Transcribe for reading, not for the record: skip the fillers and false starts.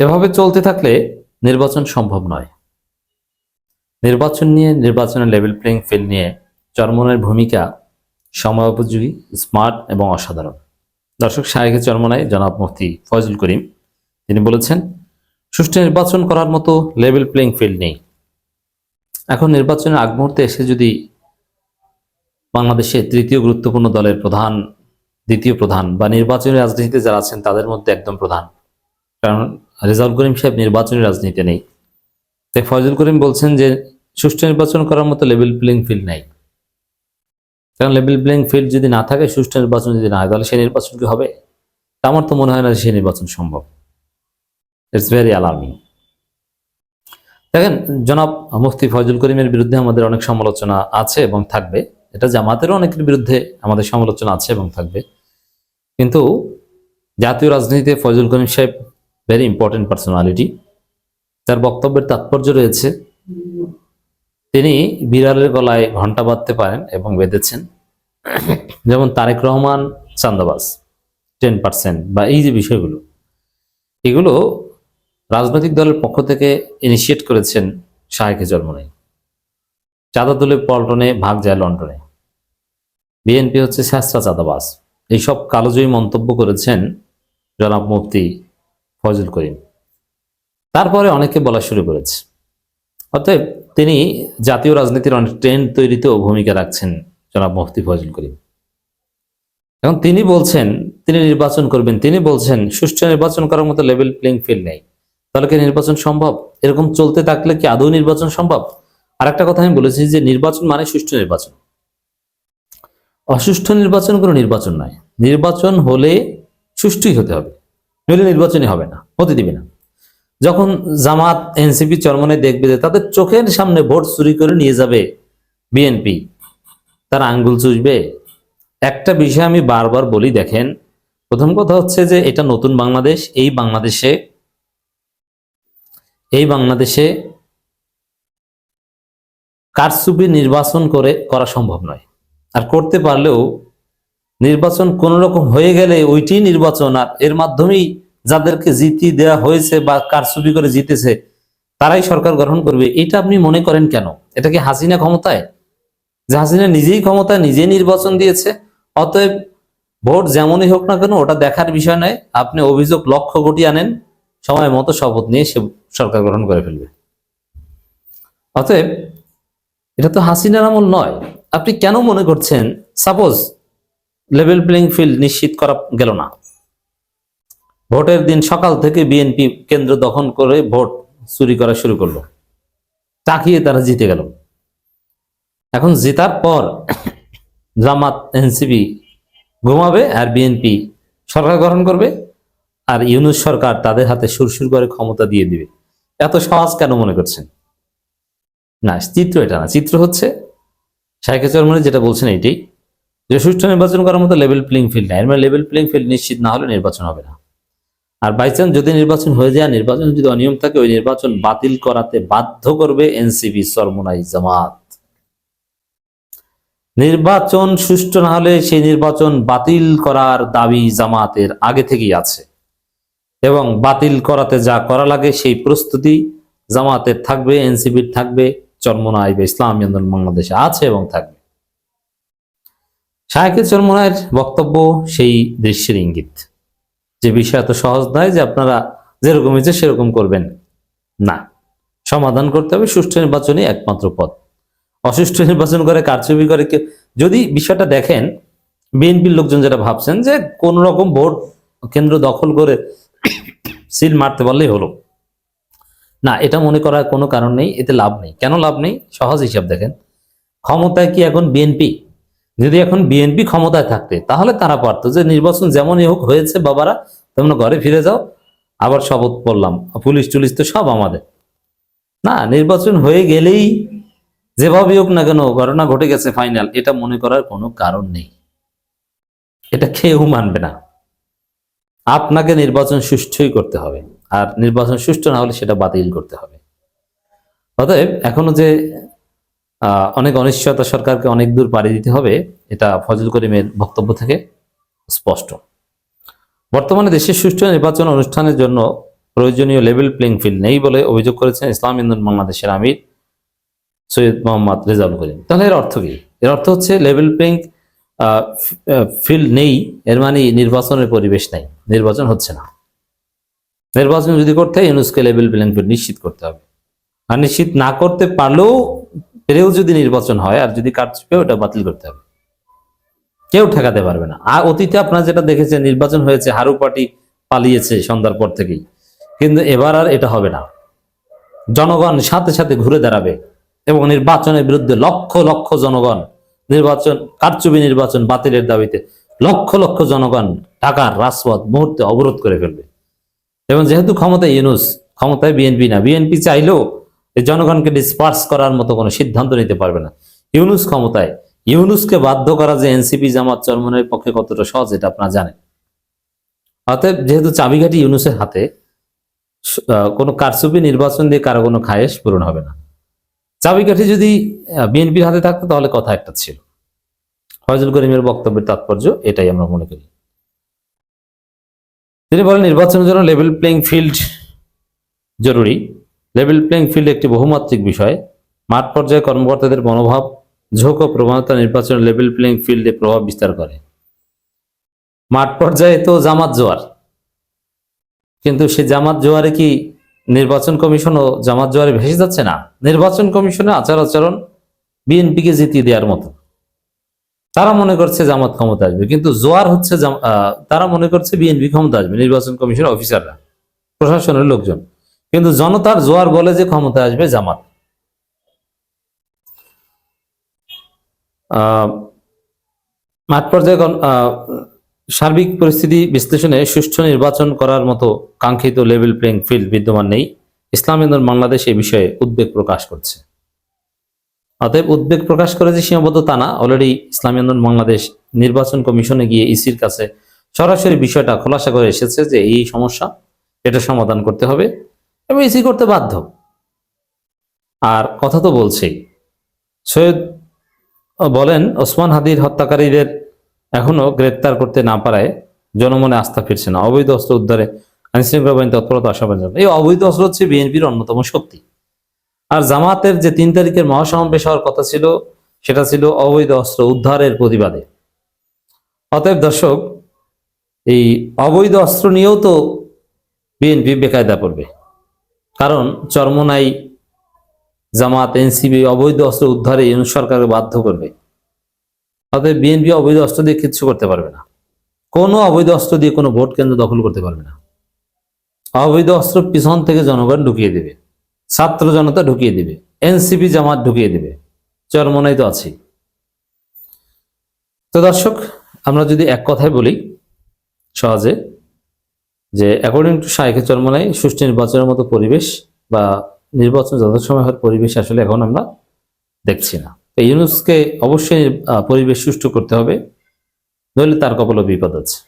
এভাবে চলতে থাকলে নির্বাচন সম্ভব নয়। নির্বাচন নিয়ে, নির্বাচনের লেভেল প্লেইং ফিল্ড নিয়ে চরমোনাইয়ের ভূমিকা সময়োপযোগী, স্মার্ট এবং অসাধারণ। দর্শক, শায়েখে চরমোনাই জনাব মুফতি ফয়জুল করিম তিনি বলেছেন, সুষ্ঠু নির্বাচন করার মতো লেভেল প্লেইং ফিল্ড নেই। এখন নির্বাচনের আগ মুহূর্তে এসে যদি বাংলাদেশে তৃতীয় গুরুত্বপূর্ণ দলের প্রধান, দ্বিতীয় প্রধান বা নির্বাচনী রাজনীতিতে যারা আছেন তাদের মধ্যে একদম প্রধান, কারণ রেজাউল করিম সাহেব নির্বাচনী রাজনীতি নেই, তাই ফয়জুল করিম বলছেন যে সুষ্ঠু নির্বাচন করার মতো লেভেল প্লেইং ফিল্ড নাই। কারণ লেভেল প্লেইং ফিল্ড যদি না থাকে, সুষ্ঠু নির্বাচন যদি না হয়, তাহলে সেই নির্বাচন কি হবে? আমার তো মনে হয় না সেই নির্বাচন সম্ভব। It's very alarming. দেখেন, জনাব মুফতি ফয়জুল করিমের বিরুদ্ধে আমাদের অনেক সমালোচনা আছে এবং থাকবে, এটা জামাতেরও অনেকের বিরুদ্ধে আমাদের সমালোচনা আছে এবং থাকবে, কিন্তু জাতীয় রাজনীতিতে ফয়জুল করিম সাহেব ভেরি ইম্পর্টেন্ট পার্সোনালিটি। তার বক্তব্যের তাৎপর্য রয়েছে। তিনি বিড়ালের গলায় ঘন্টা বাঁধতে পারেন এবং বেঁধেছেন, যেমন তারেক রহমান চান্দাবাজ 10% বা এই যে বিষয়গুলো, এগুলো রাজনৈতিক দলের পক্ষ থেকে ইনিশিয়েট করেছেন শায়েখে চরমোনাই। চাঁদা তুলে পল্টনে, ভাগ যায় লন্ডনে। বিএনপি হচ্ছে স্যাঁচরা চাঁদাবাজ, এইসব কালোজয়ী মন্তব্য করেছেন জনাব মুফতি ফয়জুল করিম। তারপরে অনেকে বলা শুরু করেছে। অতএব তিনি জাতীয় রাজনীতির অনেক ট্রেন্ড তৈরিতেও ভূমিকা রাখছেন জনাব মুফতি ফয়জুল করিম। এখন তিনি বলছেন তিনি নির্বাচন করবেন, তিনি বলছেন সুষ্ঠু নির্বাচন করার মতো লেভেল প্লেইং ফিল্ড নেই। তাহলে কি নির্বাচন সম্ভব? এরকম চলতে থাকলে কি আদৌ নির্বাচন সম্ভব? আর একটা কথা আমি বলেছি যে নির্বাচন মানে সুষ্ঠু নির্বাচন। অসুষ্ঠু নির্বাচন কোনো নির্বাচন নয়। নির্বাচন হলে সুষ্ঠুই হতে হবে, নইলে নির্বাচনই হবে না, হতে দিবে না। যখন জামাত, এনসিপি, চরমোনাই দেখবে যে তাদের চোখের সামনে ভোট চুরি করে নিয়ে যাবে বিএনপি, তারা আঙ্গুল চুষবে। একটা বিষয় আমি বারবার বলি, দেখেন, প্রথম কথা হচ্ছে যে এটা নতুন বাংলাদেশ। এই বাংলাদেশে কারচুপি নির্বাচন করা সম্ভব নয়। আর করতে পারলেও নির্বাচন কোন রকম হয়ে গেলে ওইটি নির্বাচন, আর এর মাধ্যমেই যাদেরকে জিতিয়ে দেওয়া হয়েছে বা কারচুপি করে জিতেছে তারাই সরকার গঠন করবে। এটা আপনি মনে করেন কেন? এটা কি হাসিনা ক্ষমতায়? যে হাসিনা নিজেই ক্ষমতায়, নিজেই নির্বাচন দিয়েছে। অতএব ভোট যেমনই হোক না কেন ওটা দেখার বিষয় নয়। আপনি অভিযোগ লক্ষ কোটি আনেন, সময় মতো শপথ নিয়ে সে সরকার গঠন করে ফেলবে। অতএব এটা তো হাসিনার আমল নয়। আপনি কেন মনে করছেন সাপোজ লেভেল প্লেইং ফিল্ড নিশ্চিত করা গেল না, ভোটের দিন সকাল থেকে বিএনপি কেন্দ্র দখল করে ভোট চুরি করা শুরু করলো, তাকিয়ে তারা জিতে গেল। এখন জেতার পর জামাত, এনসিপি ঘুমাবে আর বিএনপি সরকার গঠন করবে, আর ইউনূস সরকার তাদের হাতে সুরসুর করে ক্ষমতা দিয়ে দিবে। এত সহজ কেন মনে করছেন? না, চিত্র এটা না। চিত্র হচ্ছে শায়েখে চরমোনাই যেটা বলছেন এইটাই, যে সুষ্ঠু নির্বাচন করার মতো লেভেল প্লেইং ফিল্ড নাই। মানে লেভেল প্লেইং ফিল্ড নিশ্চিত না হলে নির্বাচন হবে না। আর বাই চান্স যদি নির্বাচন হয়ে যায়, নির্বাচন যদি অনিয়ম থাকে, ওই নির্বাচন বাতিল করাতে বাধ্য করবে এনসিপি, চরমোনাই, জামাত। নির্বাচন সুষ্ঠু না হলে সেই নির্বাচন বাতিল করার দাবি জামাতের আগে থেকেই আছে, এবং বাতিল করাতে যা করা লাগে সেই প্রস্তুতি জামাতের থাকবে, এনসিপির থাকবে, চরমোনাই বা ইসলামী আন্দোলন বাংলাদেশে আছে এবং থাকবে। শায়েখে চরমোনাইয়ের বক্তব্য সেই দৃশ্যের ইঙ্গিত, যে বিষয় এত সহজ নয় যে আপনারা যেরকম হয়েছে সেরকম করবেন। না, সমাধান করতে হবে। সুষ্ঠু নির্বাচনই একমাত্র পথ। অসুষ্ঠু নির্বাচন করে, কারচুপি করে যদি বিষয়টা দেখেন, বিএনপির লোকজন যেটা ভাবছেন যে কোন রকম ভোট কেন্দ্র দখল করে সিল মারতে পারলেই হলো, না, এটা মনে করার কোনো কারণ নেই। এতে লাভ নেই। কেন লাভ নেই? সহজ হিসাব দেখেন। ক্ষমতায় কি এখন বিএনপি? যদি এখন বিএনপি ক্ষমতায় থাকতে, তাহলে তারা পারতো যে নির্বাচন যেমনই হোক হয়েছে বাবারা, তোমরা ঘরে ফিরে যাও, আবার শপথ পড়লাম, পুলিশ টুলিশ তো সব আমাদের। না, নির্বাচন হয়ে গেলেই যেভাবে হোক না কেন ঘটনা ঘটে গেছে ফাইনাল, এটা মনে করার কোনো কারণ নেই। এটা কেউ মানবে না। আপনাকে নির্বাচন সুষ্ঠুই করতে হবে, আর নির্বাচন সুষ্ঠু না হলে সেটা বাতিল করতে হবে। অতএব এখনো যে অনেক অনিশ্চয়তা, সরকারকে অনেক দূর পাড়ি দিতে হবে, এটা ফজল করিমের বক্তব্য থেকে স্পষ্ট। বর্তমানে দেশের সুষ্ঠু নির্বাচন অনুষ্ঠানের জন্য প্রয়োজনীয় লেভেল প্লেইং ফিল্ড নেই বলে অভিযোগ করেছেন ইসলামী আন্দোলন বাংলাদেশের আমির সৈয়দ মোহাম্মদ রেজাউল করিম। তাহলে এর অর্থ কি? এর অর্থ হচ্ছে লেভেল প্লেইং ফিল্ড নেই, এর মানে নির্বাচনের পরিবেশ নেই, নির্বাচন হচ্ছে না। নির্বাচন যদি করতে হয় ইউনুসকে লেভেল প্লেইং ফিল্ড নিশ্চিত করতে হবে, আর নিশ্চিত না করতে পেরেও যদি নির্বাচন হয় আর যদি কারচুপি ওটা বাতিল করতে হবে, কেউ ঠেকাতে পারবে না। আর অতীতে আপনারা যেটা দেখেছেন নির্বাচন হয়েছে, হারু পার্টি পালিয়েছে সন্ধ্যার পর থেকেই, কিন্তু এবার আর এটা হবে না। জনগণ সাথে সাথে ঘুরে দাঁড়াবে এবং নির্বাচনের বিরুদ্ধে লক্ষ লক্ষ জনগণ, নির্বাচন কারচুপি নির্বাচন বাতিলের দাবিতে লক্ষ লক্ষ জনগণ ঢাকার রাজপথ মুহূর্তে অবরোধ করে ফেলবে। এবং যেহেতু ক্ষমতায় ইউনুস, ক্ষমতায় বিএনপি না, বিএনপি চাইলেও এই জনগণকে ডিসপার্স করার মতো কোনো সিদ্ধান্ত নিতে পারবে না। ইউনুস ক্ষমতায়, ইউনুসকে বাধ্য করা যে এনসিপি জামাত চরমনের পক্ষে কতটা সহজ এটা আপনারা জানেন। অতএব যেহেতু চাবিকাঠি ইউনুসের হাতে, কোনো কারচুপি নির্বাচন দিয়ে কারো কোনো খায়েশ পূরণ হবে না। চাবিকাঠি যদি বিএনপির হাতে থাকতো তাহলে কথা একটা ছিল। ফয়জুল করিমের বক্তব্যের তাৎপর্য এটাই আমরা মনে করি। তিনি বলেন নির্বাচনের জন্য লেভেল প্লেইং ফিল্ড জরুরি। লেভেল প্লেইং ফিল্ড একটি বহুমাত্রিক বিষয়। মাঠ পর্যায়ে কর্মকর্তাদের মনোভাব, ঝোঁক ও প্রবণতা নির্বাচনের লেভেল প্লেইং ফিল্ডে প্রভাব বিস্তার করে। মাঠ পর্যায়ে তো জামাত জোয়ার, কিন্তু সে জামাত জোয়ারে কি নির্বাচন কমিশনও জামাত জোয়ারে ভেসে যাচ্ছে না? নির্বাচন কমিশনের আচার আচরণ বিএনপিকে জিতিয়ে দেওয়ার মতো। তারা মনে করছে জামাত ক্ষমতা আসবে, কিন্তু জোয়ার হচ্ছে তারা মনে করছে বিএনপি ক্ষমতা আসবে, নির্বাচন কমিশনের অফিসাররা, প্রশাসনের লোকজন। কিন্তু জনতার জোয়ার বলে যে ক্ষমতা আসবে জামাত। মাঠ পর্যায়ে সার্বিক পরিস্থিতি বিশ্লেষণে সুষ্ঠু নির্বাচন করার মতো কাঙ্ক্ষিত লেভেল প্লেইং ফিল্ড বিদ্যমান নেই। ইসলামী আন্দোলন বাংলাদেশ এ বিষয়ে উদ্বেগ প্রকাশ করছে। অতএব উদ্বেগ প্রকাশ করে যে সীমাবদ্ধতা না, অলরেডি ইসলামী আন্দোলন বাংলাদেশ নির্বাচন কমিশনে গিয়ে ইসির কাছে সরাসরি বিষয়টা খোলাসা করে এসেছে যে এই সমস্যা, এটা সমাধান করতে হবে এবং ইসি করতে বাধ্য। আর কথা তো বলছেই। সৈয়দ বলেন ওসমান হাদির হত্যাকারীদের এখনো গ্রেপ্তার করতে না পারায় জনমনে আস্থা ফিরছে না। অবৈধ অস্ত্র উদ্ধারে আইনশৃঙ্খলা বাহিনী তৎপরতা আশাবাদ। এই অবৈধ অস্ত্র হচ্ছে বিএনপির অন্যতম শক্তি। আর জামাতের যে 3 তারিখের মহাসমাবেশ হওয়ার কথা ছিল, সেটা ছিল অবৈধ অস্ত্র উদ্ধারের প্রতিবাদে। অতএব দর্শক, এই অবৈধ অস্ত্র নিয়েও তো বিএনপি বেকায়দা পড়বে, কারণ চরমোনাই জামাত এনসিপি অবৈধ অস্ত্র উদ্ধারে ইউনূস সরকারকে বাধ্য করবে। অতএব বিএনপি অবৈধ অস্ত্র দিয়ে কিচ্ছু করতে পারবে না, কোনো অবৈধ অস্ত্র দিয়ে কোনো ভোট কেন্দ্র দখল করতে পারবে না। অবৈধ অস্ত্র পিছন থেকে জনগণ ঢুকিয়ে দেবে, ছাত্র জনতা ঢুকিয়ে দিবে, এনসিপি জামাত ঢুকিয়ে দিবে, চরমোনাই তো আছেই। তো দর্শক, আমরা যদি এক কথায় বলি সহজে, যে অ্যাকর্ডিং টু শাইখে চরমোনাই সুষ্ঠু নির্বাচনের মতো পরিবেশ বা নির্বাচন যথাসময় হওয়ার পরিবেশ আসলে এখন আমরা দেখছি না। তো ইউনূসকে অবশ্যই পরিবেশ সুষ্ঠু করতে হবে, নইলে তার কপালে বিপদ আছে।